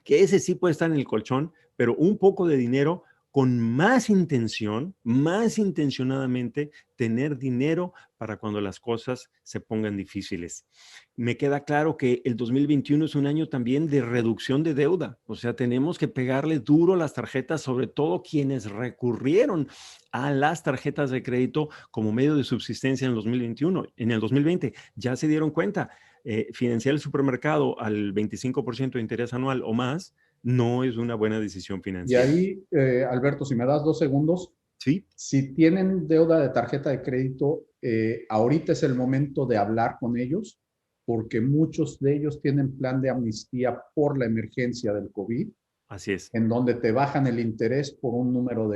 que ese sí puede estar en el colchón, pero un poco de dinero con más intención, más intencionadamente, tener dinero para cuando las cosas se pongan difíciles. Me queda claro que el 2021 es un año también de reducción de deuda, o sea, tenemos que pegarle duro a las tarjetas, sobre todo quienes recurrieron a las tarjetas de crédito como medio de subsistencia en el 2021. En el 2020 ya se dieron cuenta, financiar el supermercado al 25% de interés anual o más no es una buena decisión Y financiera. ahí, Alberto, si me das 2 segundos, ¿Sí? Si tienen deuda de tarjeta de crédito, ahorita es el momento de hablar con ellos, porque muchos de ellos tienen plan de amnistía por la emergencia del COVID. Así es. En donde te bajan el interés por un número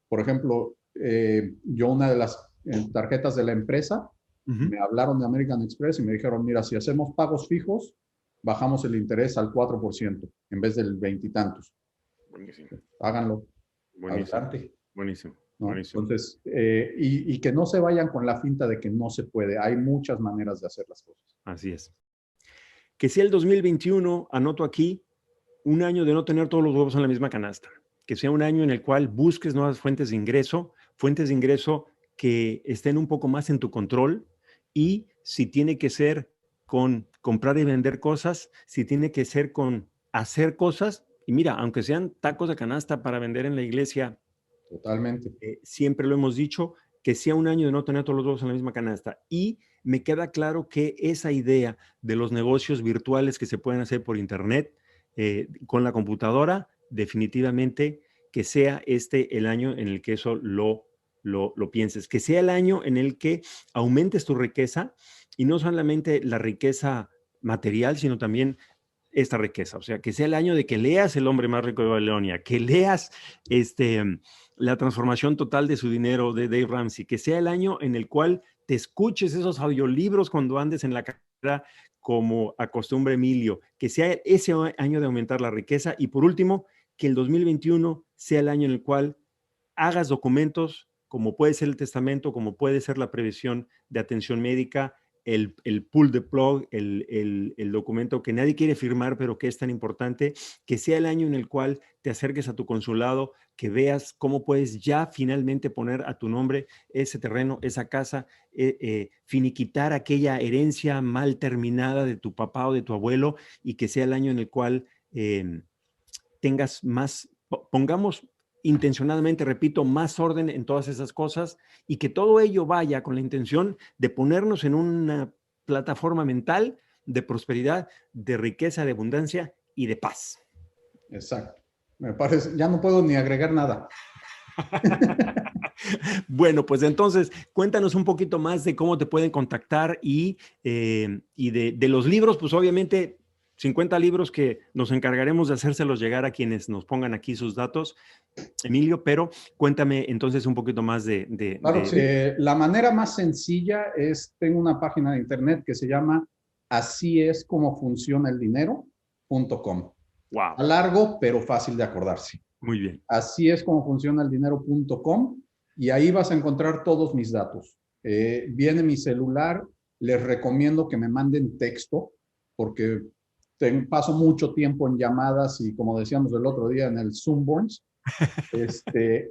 por ejemplo, yo una de las tarjetas de la empresa, me hablaron de American Express y me dijeron, mira, si hacemos pagos fijos, bajamos el interés al 4% en vez del 20 y tantos. Buenísimo. Háganlo. Buenísimo. Adelante. Buenísimo. ¿No? Buenísimo. Entonces, y que no se vayan con la finta de que no se puede. Hay muchas maneras de hacer las cosas. Así es. Que sea el 2021, anoto aquí, un año de no tener todos los huevos en la misma canasta. Que sea un año en el cual busques nuevas fuentes de ingreso que estén un poco más en tu control, y si tiene que ser con comprar y vender cosas, si tiene que ser con hacer cosas, y mira, aunque sean tacos de canasta para vender en la iglesia, Totalmente. siempre lo hemos dicho, que sea un año de no tener todos los huevos en la misma canasta. Y me queda claro que esa idea de los negocios virtuales que se pueden hacer por internet, con la computadora, definitivamente que sea este el año en el que eso lo pienses, que sea el año en el que aumentes tu riqueza, y no solamente la riqueza material, sino también esta riqueza. O sea, que sea el año de que leas El hombre más rico de Babilonia, que leas La transformación total de su dinero de Dave Ramsey, que sea el año en el cual te escuches esos audiolibros cuando andes en la carrera, como acostumbra Emilio, que sea ese año de aumentar la riqueza. Y por último, que el 2021 sea el año en el cual hagas documentos, como puede ser el testamento, como puede ser la previsión de atención médica, el pull the plug, el documento que nadie quiere firmar, pero que es tan importante, que sea el año en el cual te acerques a tu consulado, que veas cómo puedes ya finalmente poner a tu nombre ese terreno, esa casa, finiquitar aquella herencia mal terminada de tu papá o de tu abuelo, y que sea el año en el cual tengas más, pongamos intencionadamente, repito, más orden en todas esas cosas, y que todo ello vaya con la intención de ponernos en una plataforma mental de prosperidad, de riqueza, de abundancia y de paz. Exacto. Me parece, ya no puedo ni agregar nada. Bueno, pues entonces cuéntanos un poquito más de cómo te pueden contactar, y de los libros, pues obviamente 50 libros que nos encargaremos de hacérselos llegar a quienes nos pongan aquí sus datos, Emilio, pero cuéntame entonces un poquito más Claro, la manera más sencilla es, tengo una página de internet que se llama así es como funciona el dinero.com. Wow. A largo, pero fácil de acordarse. Muy bien. Así es como funciona el dinero.com, y ahí vas a encontrar todos mis datos. Viene mi celular, les recomiendo que me manden texto, porque paso mucho tiempo en llamadas y, como decíamos el otro día, en el Zoomborns.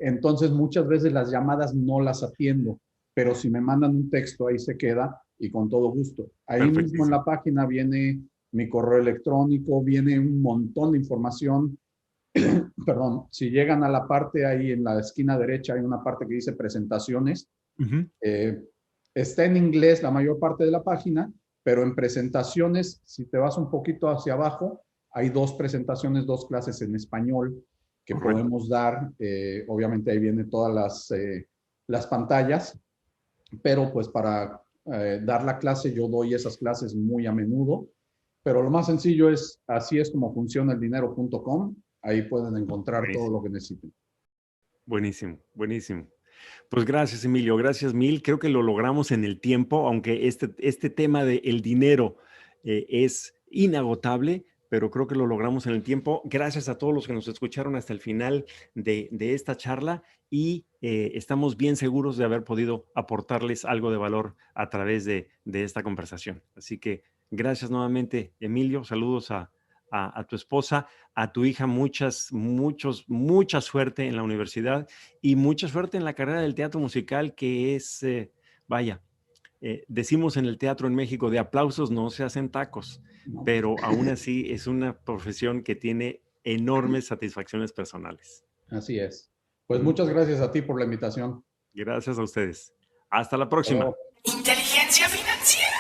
Entonces muchas veces las llamadas no las atiendo, pero si me mandan un texto ahí se queda, y con todo gusto. Ahí mismo en la página viene mi correo electrónico, viene un montón de información. Perdón, si llegan a la parte ahí en la esquina derecha, hay una parte que dice presentaciones. Está en inglés la mayor parte de la página, pero en presentaciones, si te vas un poquito hacia abajo, hay 2 presentaciones, 2 clases en español que podemos dar. Obviamente ahí vienen todas las pantallas, pero pues para dar la clase, yo doy esas clases muy a menudo. Pero lo más sencillo es, así es como funciona el dinero.com. Ahí pueden encontrar todo lo que necesiten. Buenísimo, buenísimo. Pues gracias, Emilio, gracias mil. Creo que lo logramos en el tiempo, aunque este tema del dinero es inagotable, pero creo que lo logramos en el tiempo. Gracias a todos los que nos escucharon hasta el final de esta charla, y estamos bien seguros de haber podido aportarles algo de valor a través de esta conversación. Así que gracias nuevamente, Emilio. Saludos a tu esposa, a tu hija, mucha suerte en la universidad, y mucha suerte en la carrera del teatro musical, que es, decimos en el teatro en México, de aplausos no se hacen tacos, pero aún así es una profesión que tiene enormes satisfacciones personales. Así es. Pues muchas gracias a ti por la invitación. Gracias a ustedes. Hasta la próxima. Inteligencia financiera.